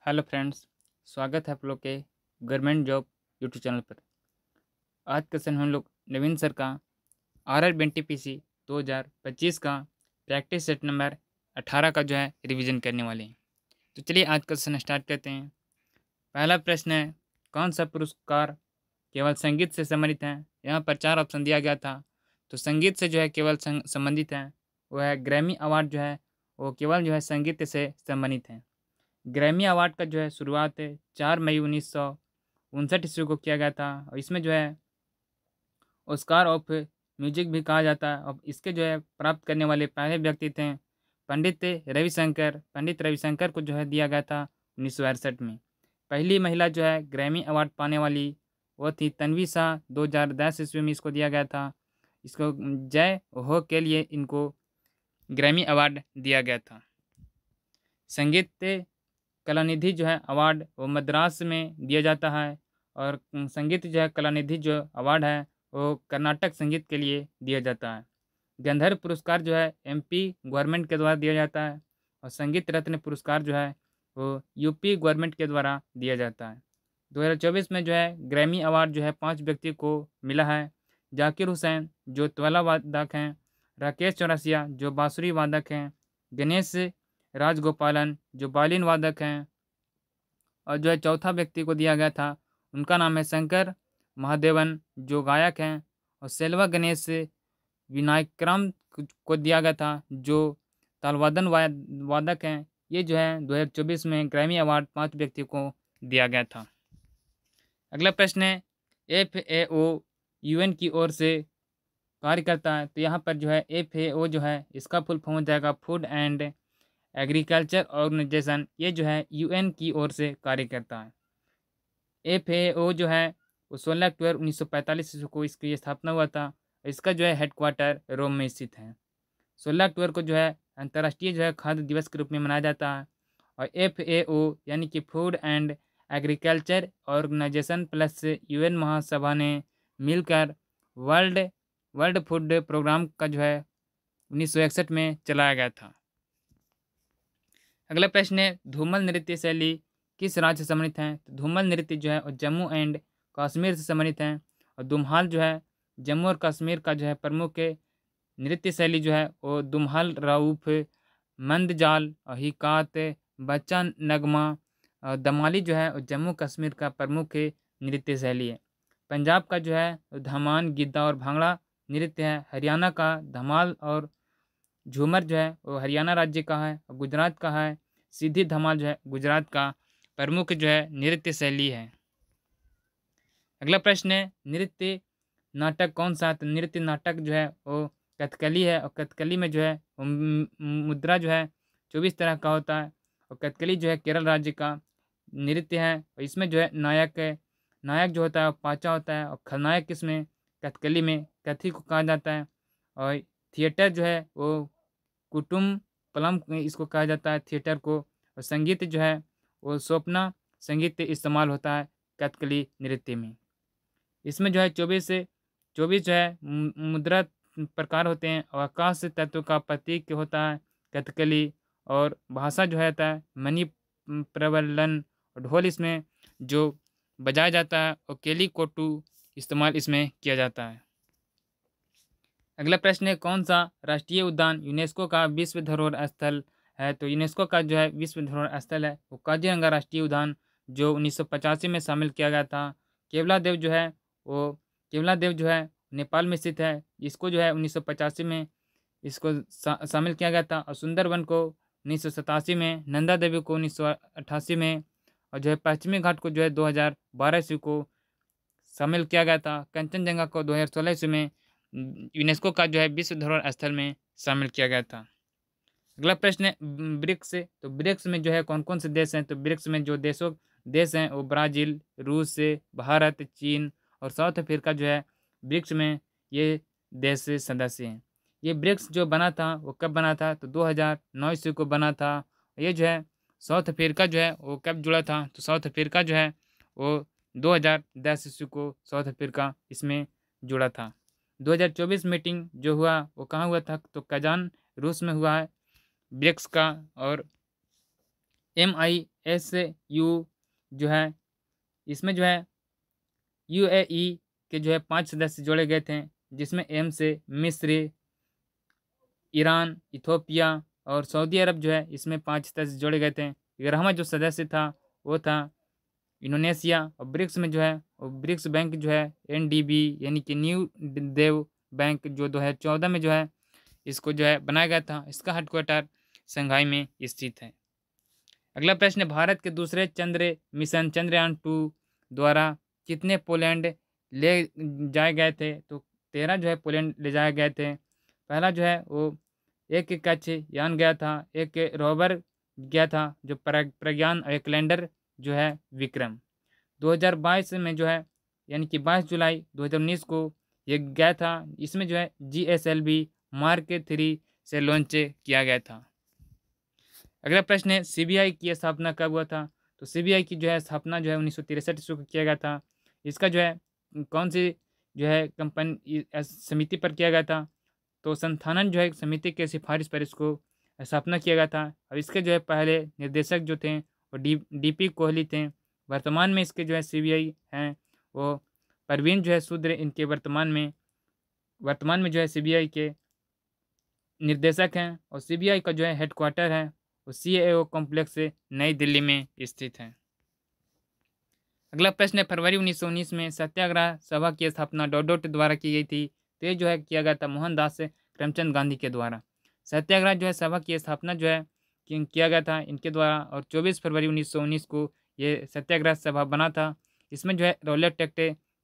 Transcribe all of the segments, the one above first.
Hello friends, स्वागत है आप लोग के गवर्नमेंट जॉब यूट्यूब चैनल पर। आज का सेशन हम लोग नवीन सर का RR BNTPC 2025 का प्रैक्टिस सेट नंबर 18 का जो है रिवीजन करने वाले हैं। तो चलिए आज का सेशन स्टार्ट करते हैं। पहला प्रश्न है, कौन सा पुरस्कार केवल संगीत से संबंधित है? यहाँ पर 4 ऑप्शन दिया गया था। तो संगीत से जो है केवल संबंधित है वो है ग्रैमी अवार्ड, जो है वो केवल जो है संगीत से संबंधित है। ग्रैमी अवार्ड का जो है शुरुआत 4 मई 1959 ईस्वी को किया गया था और इसमें जो है ऑस्कार ऑफ म्यूजिक भी कहा जाता है। और इसके जो है प्राप्त करने वाले पहले व्यक्ति थे पंडित रविशंकर को जो है दिया गया था 1968 में। पहली महिला जो है ग्रैमी अवार्ड पाने वाली वो थी तन्वी शाह, 2010 ईस्वी में इसको दिया गया था। इसको जय हो के लिए इनको ग्रैमी अवार्ड दिया गया था। संगीत कलानिधि जो है अवार्ड वो मद्रास में दिया जाता है और संगीत जो है कलानिधि जो अवार्ड है वो कर्नाटक संगीत के लिए दिया जाता है। गंधर्व पुरस्कार जो है MP गवर्नमेंट के द्वारा दिया जाता है और संगीत रत्न पुरस्कार जो है वो UP गवर्नमेंट के द्वारा दिया जाता है। 2024 में जो है ग्रैमी अवार्ड जो है 5 व्यक्ति को मिला है। जाकिर हुसैन जो तबला वादक हैं, राकेश चौरसिया जो बांसुरी वादक हैं, गणेश राजगोपालन जो बालिन वादक हैं और जो है चौथा व्यक्ति को दिया गया था उनका नाम है शंकर महादेवन जो गायक हैं, और सेल्वा गणेश विनायकराम को दिया गया था जो तालवादन वादक हैं। ये जो है 2024 में ग्रैमी अवार्ड 5 व्यक्ति को दिया गया था। अगला प्रश्न है, FAO UN की ओर से कार्य करता है। तो यहाँ पर जो है FAO जो है इसका फुल फॉर्म हो जाएगा फूड एंड एग्रीकल्चर ऑर्गेनाइजेशन। ये जो है UN की ओर से कार्य करता है। FAO जो है वो 16 अक्टूबर 1945 को इसकी स्थापना हुआ था। इसका जो है हेडक्वार्टर रोम में स्थित है। 16 अक्टूबर को जो है अंतर्राष्ट्रीय जो है खाद्य दिवस के रूप में मनाया जाता है। और FAO यानी कि food and agriculture organisation plus UN महासभा ने मिलकर वर्ल्ड वर्ल्ड फूड प्रोग्राम का जो है 1961 में चलाया गया था। अगला प्रश्न है, धूमल नृत्य शैली किस राज्य से संबंधित है? तो धूमल नृत्य जो है और जम्मू एंड कश्मीर से संबंधित है। और दुम्हाल जो है जम्मू और कश्मीर का जो है प्रमुख नृत्य शैली जो है वो दुम्हाल, राउफ, मंदजाल और हिकात, बच्चा नगमा और दमाली जो है और जम्मू कश्मीर का प्रमुख नृत्य शैली है। पंजाब का जो है धमान, गिद्दा और भांगड़ा नृत्य है। हरियाणा का धमाल और झूमर जो है वो हरियाणा राज्य का है। और गुजरात का है सीधी धमाल जो है गुजरात का प्रमुख जो है नृत्य शैली है। अगला प्रश्न है, नृत्य नाटक कौन सा है? तो नृत्य नाटक जो है वो कथकली है। और कथकली में जो है वो मुद्रा जो है 24 तरह का होता है। और कथकली जो है केरल राज्य का नृत्य है। और इसमें जो है नायक जो होता है वो पाचा होता है। और खलनायक इसमें कथकली में कथी को कहा जाता है। और थिएटर जो है वो कुटुम पलम इसको कहा जाता है थिएटर को। और संगीत जो है वो स्वप्ना संगीत इस्तेमाल होता है कथकली नृत्य में। इसमें जो है 24 जो है मुद्रा प्रकार होते हैं। और आकाश तत्व का प्रतीक होता है कथकली। और भाषा जो है होता है मणि प्रवलन। और ढोल इसमें जो बजाया जाता है और केली कोटू इस्तेमाल इसमें किया जाता है। अगला प्रश्न है, कौन सा राष्ट्रीय उद्यान यूनेस्को का विश्व धरोहर स्थल है? तो यूनेस्को का जो है विश्व धरोहर स्थल है वो काजीरंगा राष्ट्रीय उद्यान जो 1985 में शामिल किया गया था। केवला देव जो है नेपाल में स्थित है। इसको जो है 1985 में इसको शामिल किया गया था। और सुंदरवन को 1987 में, नंदा देवी को 1988 में, और जो है पश्चिमी घाट को जो है 2012 ईस्वी को शामिल किया गया था। कंचनजंगा को 2016 ईस्वी में यूनेस्को का जो है विश्व धरोहर स्थल में शामिल किया गया था। अगला प्रश्न है, ब्रिक्स। तो ब्रिक्स में जो है कौन कौन से देश हैं? तो ब्रिक्स में जो देश हैं वो ब्राज़ील, रूस, भारत, चीन और साउथ अफ्रीका जो है ब्रिक्स में ये देश सदस्य हैं। ये ब्रिक्स जो बना था वो कब बना था? तो 2009 ईस्वी को बना था। ये जो है साउथ अफ्रीका जो है वो कब जुड़ा था? तो साउथ अफ्रीका जो है वो 2010 ईस्वी को साउथ अफ्रीका इसमें जुड़ा था। 2024 मीटिंग जो हुआ वो कहाँ हुआ था? तो कजान रूस में हुआ है ब्रिक्स का। और MISU जो है, इसमें जो है UAE के जो है 5 सदस्य जोड़े गए थे, जिसमें एम से मिस्र, ईरान, इथियोपिया और सऊदी अरब जो है इसमें 5 सदस्य जोड़े गए थे। 11वां जो सदस्य था वो था इंडोनेशिया। और ब्रिक्स में जो है वो ब्रिक्स बैंक जो है NDB यानी कि न्यू देव बैंक जो 2014 में जो है इसको जो है बनाया गया था। इसका हेडक्वार्टर शंघाई में स्थित है। अगला प्रश्न है, भारत के दूसरे चंद्र मिशन चंद्रयान-2 द्वारा कितने पोलैंड ले जाए गए थे? तो 13 जो है पोलैंड ले जाए गए थे। पहला जो है वो एक कक्षयान गया था, एक रोवर गया था जो प्रज्ञान, और एक लैंडर जो है विक्रम। 2022 में जो है यानी कि 22 जुलाई 2019 को ये गया था। इसमें जो है GSLV मार्क 3 से लॉन्च किया गया था। अगला प्रश्न है, CBI की स्थापना कब हुआ था? तो CBI की जो है स्थापना जो है 1963 ईस्वी को किया गया था। इसका जो है कौन सी जो है कंपनी समिति पर किया गया था? तो संस्थानन जो है एक समिति के सिफारिश पर इसको स्थापना किया गया था। और इसके जो है पहले निर्देशक जो थे वो DP कोहली थे। वर्तमान में इसके जो है CBI हैं वो परवीन जो है शूद्र इनके वर्तमान में जो है CBI के निर्देशक हैं। और CBI का जो है हेडक्वार्टर है वो CAO कॉम्प्लेक्स नई दिल्ली में स्थित है। अगला प्रश्न है, फरवरी 1919 में सत्याग्रह सभा की स्थापना डॉट द्वारा की गई थी। तो ये जो है किया गया था मोहनदास करमचंद गांधी के द्वारा। सत्याग्रह जो है सभा की स्थापना जो है किया गया था इनके द्वारा। और 24 फरवरी 1919 को ये सत्याग्रह सभा बना था। इसमें जो है रौलट एक्ट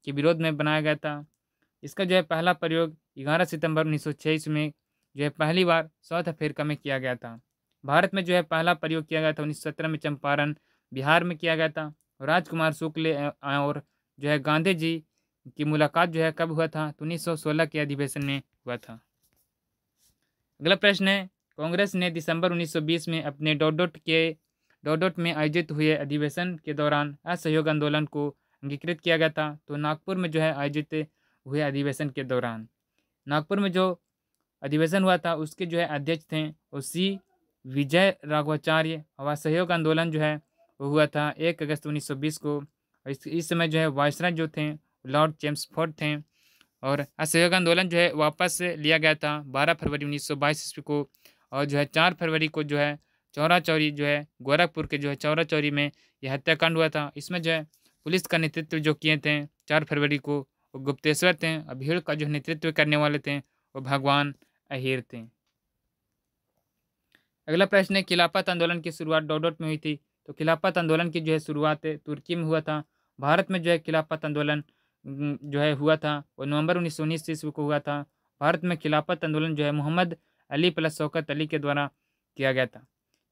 के विरोध में बनाया गया था। इसका जो है पहला प्रयोग 11 सितंबर 1926 में जो है पहली बार साउथ अफ्रीका में किया गया था। भारत में जो है पहला प्रयोग किया गया था 1917 में चंपारण बिहार में किया गया था। राजकुमार शुक्ल और जो है गांधी जी की मुलाकात जो है कब हुआ था? तो 1916 के अधिवेशन में हुआ था। अगला प्रश्न है, कांग्रेस ने दिसंबर 1920 में अपने डॉट में आयोजित हुए अधिवेशन के दौरान असहयोग आंदोलन को अंगीकृत किया गया था। तो नागपुर में जो है आयोजित हुए अधिवेशन के दौरान नागपुर में जो अधिवेशन हुआ था उसके जो है अध्यक्ष थे वो C विजय राघवाचार्य। और असहयोग आंदोलन जो है वो हुआ था 1 अगस्त 1920 को। और इस समय जो है वायसराय जो थे लॉर्ड चेम्सफोर्ड थे। और असहयोग आंदोलन जो है वापस लिया गया था 12 फरवरी 1922 ईस्वी को। और जो है 4 फरवरी को जो है चौरा चौरी जो है गोरखपुर के जो है चौरा चौरी में यह हत्याकांड हुआ था। इसमें जो है पुलिस का नेतृत्व जो किए थे 4 फरवरी को वो गुप्तेश्वर थे। और भीड़ का जो नेतृत्व करने वाले थे वो भगवान अहीर थे। अगला प्रश्न है, खिलाफत आंदोलन की शुरुआत डॉट में हुई थी। तो खिलाफत आंदोलन की जो है शुरुआत तुर्की में हुआ था। भारत में जो है खिलाफत आंदोलन जो है हुआ था वो नवंबर 1919 ईस्वी को हुआ था। भारत में खिलाफत आंदोलन जो है मोहम्मद अली प्लस शौकत अली के द्वारा किया गया था।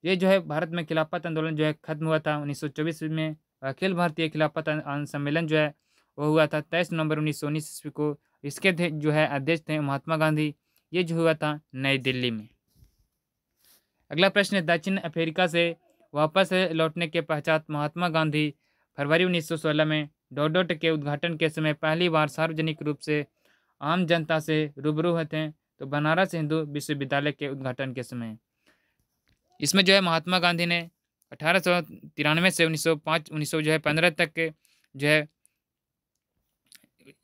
ये जो है भारत में खिलाफत आंदोलन जो है खत्म हुआ था 1924 में। अखिल भारतीय खिलाफत सम्मेलन जो है वो हुआ था 23 नवंबर 1919 ईस्वी को। इसके जो है अध्यक्ष थे महात्मा गांधी। ये जो हुआ था नई दिल्ली में। अगला प्रश्न है, दक्षिण अफ्रीका से वापस लौटने के पश्चात महात्मा गांधी फरवरी 1916 में डॉट के उद्घाटन के समय पहली बार सार्वजनिक रूप से आम जनता से रूबरू हुए थे। तो बनारस हिंदू विश्वविद्यालय के उद्घाटन के समय इसमें जो है महात्मा गांधी ने 1893 से 1905 जो है 15 तक के जो है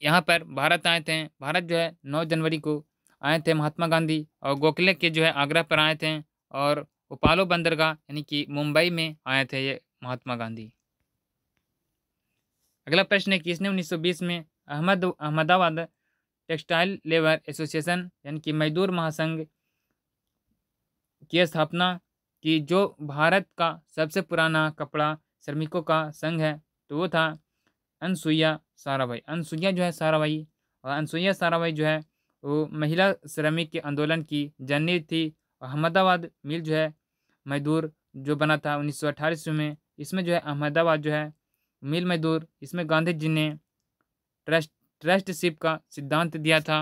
यहाँ पर भारत आए थे। भारत जो है 9 जनवरी को आए थे महात्मा गांधी। और गोखले के जो है आगरा पर आए थे। और उपालो बंदरगाह यानी कि मुंबई में आए थे ये महात्मा गांधी। अगला प्रश्न है, किसने 1920 में अहमदाबाद टेक्सटाइल लेबर एसोसिएशन यानी कि मजदूर महासंघ की स्थापना की, जो भारत का सबसे पुराना कपड़ा श्रमिकों का संघ है? तो वो था अनसुईया साराभाई। अनसुईया जो है साराभाई, और अनसुईया साराभाई जो है वो महिला श्रमिक के आंदोलन की जननी थी। और अहमदाबाद मिल जो है मजदूर जो बना था 1918 ईस्वी में। इसमें जो है अहमदाबाद जो है मिल मजदूर, इसमें गांधी जी ने ट्रस्टशिप का सिद्धांत दिया था।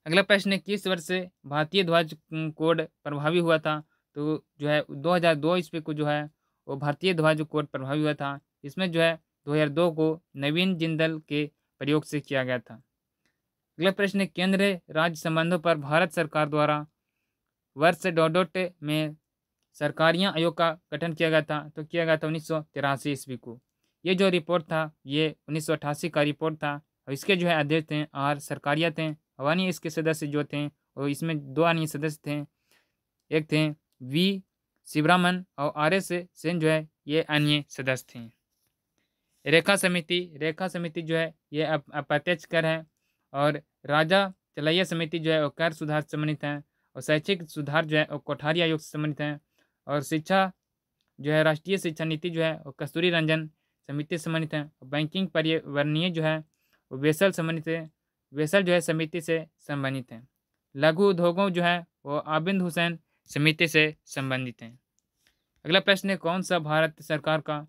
अगला प्रश्न है, किस वर्ष से भारतीय ध्वज कोड प्रभावी हुआ था? तो जो है 2002 ईस्वी को जो है वो भारतीय ध्वज कोड प्रभावी हुआ था। इसमें जो है 2002 को नवीन जिंदल के प्रयोग से किया गया था। अगला प्रश्न है, केंद्र राज्य संबंधों पर भारत सरकार द्वारा वर्ष डॉट में सरकारियाँ आयोग का गठन किया गया था, तो किया गया था 1983 ईस्वी को। ये जो रिपोर्ट था ये 1988 का रिपोर्ट था और इसके जो है अध्यक्ष थे आर सरकारिया थे। अन्य इसके सदस्य जो थे और इसमें 2 अन्य सदस्य थे, एक थे वी शिवरामन और आर एस सेन जो है ये अन्य सदस्य थे। रेखा समिति जो है ये अप्रत्यक्ष कर है और राजा चलैया समिति जो है वो कर सुधार से संबंधित है और शैक्षिक सुधार जो है वो कोठारी आयोग से संबंधित है और शिक्षा जो है राष्ट्रीय शिक्षा नीति जो है वो कस्तूरी रंजन समिति से संबंधित है। बैंकिंग पर्यावरणीय जो है वो वेसल संबंधित है, वेसल जो है समिति से संबंधित है। लघु उद्योगों जो है वो आबिद हुसैन समिति से संबंधित है। अगला प्रश्न है कौन सा भारत सरकार का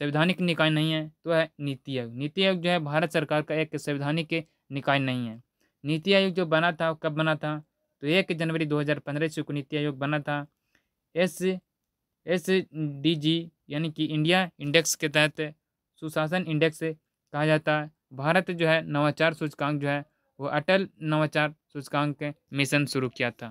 संवैधानिक निकाय नहीं है, तो है नीति आयोग। नीति आयोग जो है भारत सरकार का एक संवैधानिक निकाय नहीं है। नीति आयोग जो बना था कब बना था, तो 1 जनवरी 2015 को नीति आयोग बना था। SDG यानी कि इंडिया इंडेक्स के तहत सुशासन इंडेक्स कहा जाता है। भारत जो है नवाचार सूचकांक जो है वो अटल नवाचार सूचकांक मिशन शुरू किया था।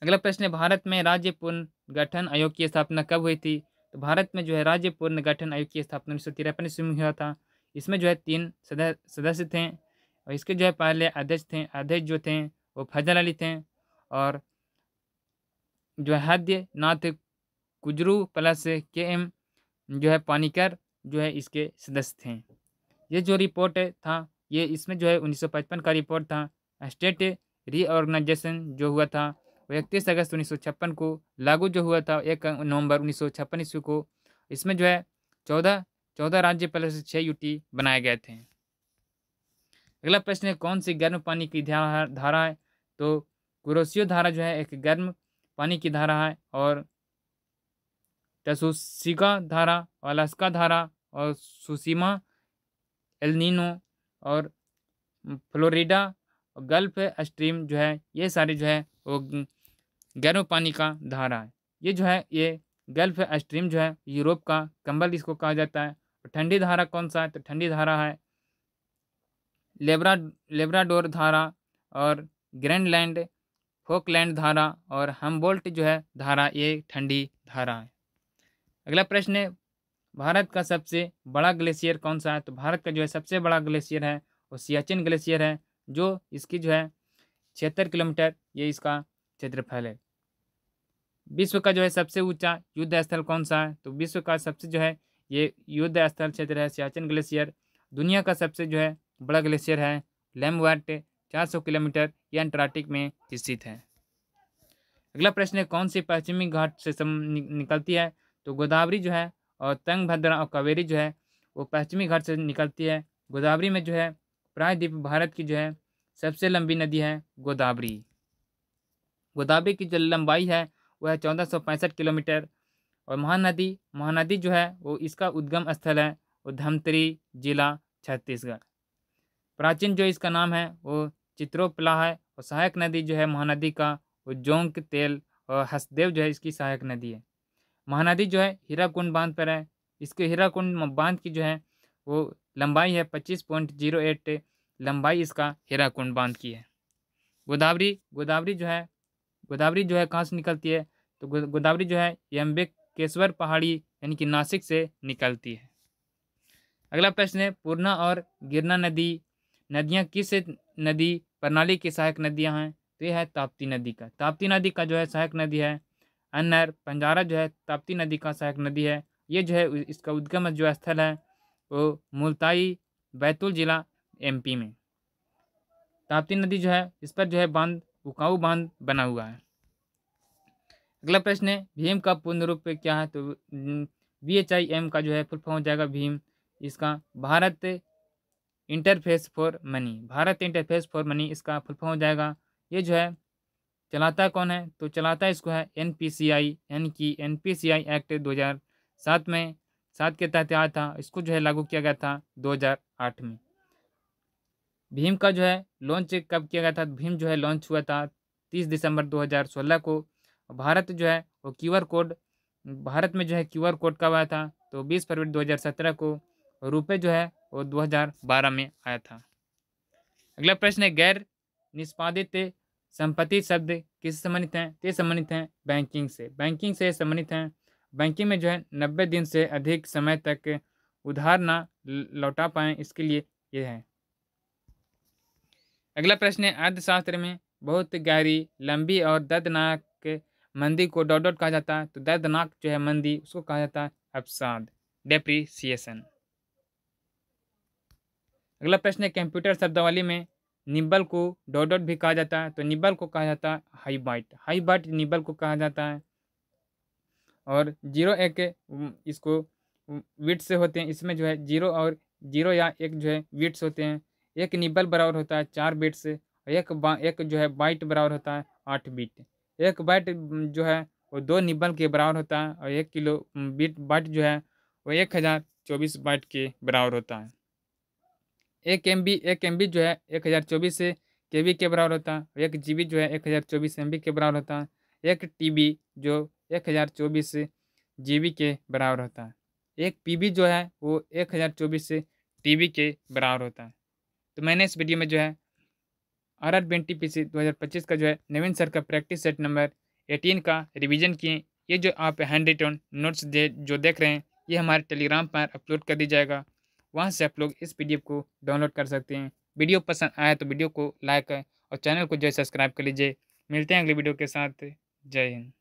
अगला प्रश्न है भारत में राज्य पुनर्गठन आयोग की स्थापना कब हुई थी, तो भारत में जो है राज्य पुनर्गठन आयोग की स्थापना 1953 ईस्वी में हुआ था। इसमें जो है 3 सदस्य थे और इसके जो है पहले अध्यक्ष थे। अध्यक्ष जो थे वो फजल अली थे और जो है हद्यनाथ कुजरू प्लस KM जो है पानीकर जो है इसके सदस्य थे। ये जो रिपोर्ट था ये इसमें जो है 1955 का रिपोर्ट था। स्टेट रीऑर्गेनाइजेशन जो हुआ था वो 31 अगस्त 1956 को लागू जो हुआ था 1 नवंबर 1956 ईस्वी को। इसमें जो है 14 राज्य प्लस 6 UT बनाए गए थे। अगला प्रश्न है कौन सी गर्म पानी की धारा है, तो कुरोशियो धारा जो है एक गर्म पानी की धारा है और टसूसिका धारा, अलास्का धारा और सुसीमा, एल्निनो और फ्लोरिडा और गल्फ स्ट्रीम जो है ये सारे जो है वो गर्म पानी का धारा है। ये जो है ये गल्फ स्ट्रीम जो है यूरोप का कंबल इसको कहा जाता है। और ठंडी धारा कौन सा है, तो ठंडी धारा है लेब्राडोर धारा और ग्रैंडलैंड फोकलैंड धारा और हम्बोल्ट जो है धारा ये ठंडी धारा है। अगला प्रश्न है भारत का सबसे बड़ा ग्लेशियर कौन सा है, तो भारत का जो है सबसे बड़ा ग्लेशियर है वो सियाचिन ग्लेशियर है जो इसकी जो है 76 किलोमीटर ये इसका क्षेत्रफल है। विश्व का जो है सबसे ऊंचा युद्ध स्थल कौन सा है, तो विश्व का सबसे जो है ये युद्ध स्थल क्षेत्र है सियाचिन ग्लेशियर। दुनिया का सबसे जो है बड़ा ग्लेशियर है लैम्बर्ट 400 किलोमीटर ये अंटार्कटिक में स्थित है। अगला प्रश्न है कौन सी पश्चिमी घाट से निकलती है, तो गोदावरी जो है और तुंगभद्रा और कावेरी जो है वो पश्चिमी घाट से निकलती है। गोदावरी में जो है प्रायद्वीप भारत की जो है सबसे लंबी नदी है गोदावरी। गोदावरी की जो लंबाई है वह है 1465 किलोमीटर और महानदी जो है वो इसका उद्गम स्थल है वो धमतरी जिला छत्तीसगढ़। प्राचीन जो इसका नाम है वो चित्रोपला है और सहायक नदी जो है महानदी का वो जोंक तेल और हसदेव जो है इसकी सहायक नदी है। महानदी जो है हीराकुंड बांध पर है। इसके हीराकुंड बांध की जो है वो लंबाई है 25.08 लंबाई इसका हीराकुंड बांध की है। गोदावरी जो है कहाँ से निकलती है, तो गोदावरी जो है यम्बेकेश्वर पहाड़ी यानी कि नासिक से निकलती है। अगला प्रश्न है पूर्णा और गिरना नदियाँ किस नदी प्रणाली की सहायक नदियाँ हैं, तो यह है ताप्ती नदी का जो है सहायक नदी है अन्नर। पंजारा जो है ताप्ती नदी का सहायक नदी है। ये जो है इसका उद्गम जो स्थल है वो मुल्ताई बैतूल जिला MP में। ताप्ती नदी जो है इस पर जो है बांध उकाऊ बांध बना हुआ है। अगला प्रश्न है भीम का पूर्ण रूप क्या है, तो VHIM का जो है फुल फॉर्म हो जाएगा भीम। इसका भारत इंटरफेस फॉर मनी इसका फुल फॉर्म हो जाएगा। ये जो है चलाता कौन है, तो चलाता इसको है NPCI यानी कि NPCI एक्ट 2007 में 7 के तहत आया था। इसको जो है लागू किया गया था 2008 में। भीम का जो है लॉन्च कब किया गया था, भीम जो है लॉन्च हुआ था 30 दिसंबर 2016 को। भारत जो है वो भारत में जो है QR कोड कब आया था, तो 20 फरवरी 2017 को। रुपये जो है वो 2012 में आया था। अगला प्रश्न है गैर निष्पादित संपत्ति शब्द किससे संबंधित हैं? तो ये संबंधित हैं बैंकिंग से। बैंकिंग से संबंधित हैं। बैंकिंग में जो है 90 दिन से अधिक समय तक उधार ना लौटा पाएँ, इसके लिए ये है। अगला प्रश्न है, अर्थशास्त्र में बहुत गहरी, लंबी और दर्दनाक मंदी को डॉट डॉट कहा जाता है। तो दर्दनाक जो है मंदी, उसको कहा जाता है अवसाद, डेप्रिसिएशन। अगला प्रश्न है, कंप्यूटर शब्दावली में निब्बल को डॉट डॉट भी कहा जाता है। तो निब्बल को कहा जाता है high byte. High byte nibble को कहा जाता है। और जीरो एक इसको विट्स से होते हैं। इसमें जो है जीरो और जीरो या एक जो है विट्स होते हैं। एक निब्बल बराबर होता है 4 बिट्स, और एक जो है बाइट बराबर होता है 8 बिट। एक बाइट जो है वो 2 निब्बल के बराबर होता है, और 1 किलो बाइट जो है वो 1024 बाइट के बराबर होता है। एक एम बी जो है 1024 केबी के बराबर होता है, और 1 जीबी जो है 1024 एमबी के बराबर होता है। 1 टीबी जो 1024 जीबी के बराबर होता है। 1 पीबी जो है वो 1024 टीबी के बराबर होता है। तो मैंने इस वीडियो में जो है RRBNTPC 2025 का जो है नवीन सर का प्रैक्टिस सेट नंबर 18 का रिवीजन किए। ये जो आप हैंड रिटन नोट्स जो देख रहे हैं, ये हमारे टेलीग्राम पर अपलोड कर दी जाएगा। वहाँ से आप लोग इस पीडीएफ को डाउनलोड कर सकते हैं। वीडियो पसंद आया तो वीडियो को लाइक और चैनल को जो है सब्सक्राइब कर लीजिए। मिलते हैं अगले वीडियो के साथ। जय हिंद।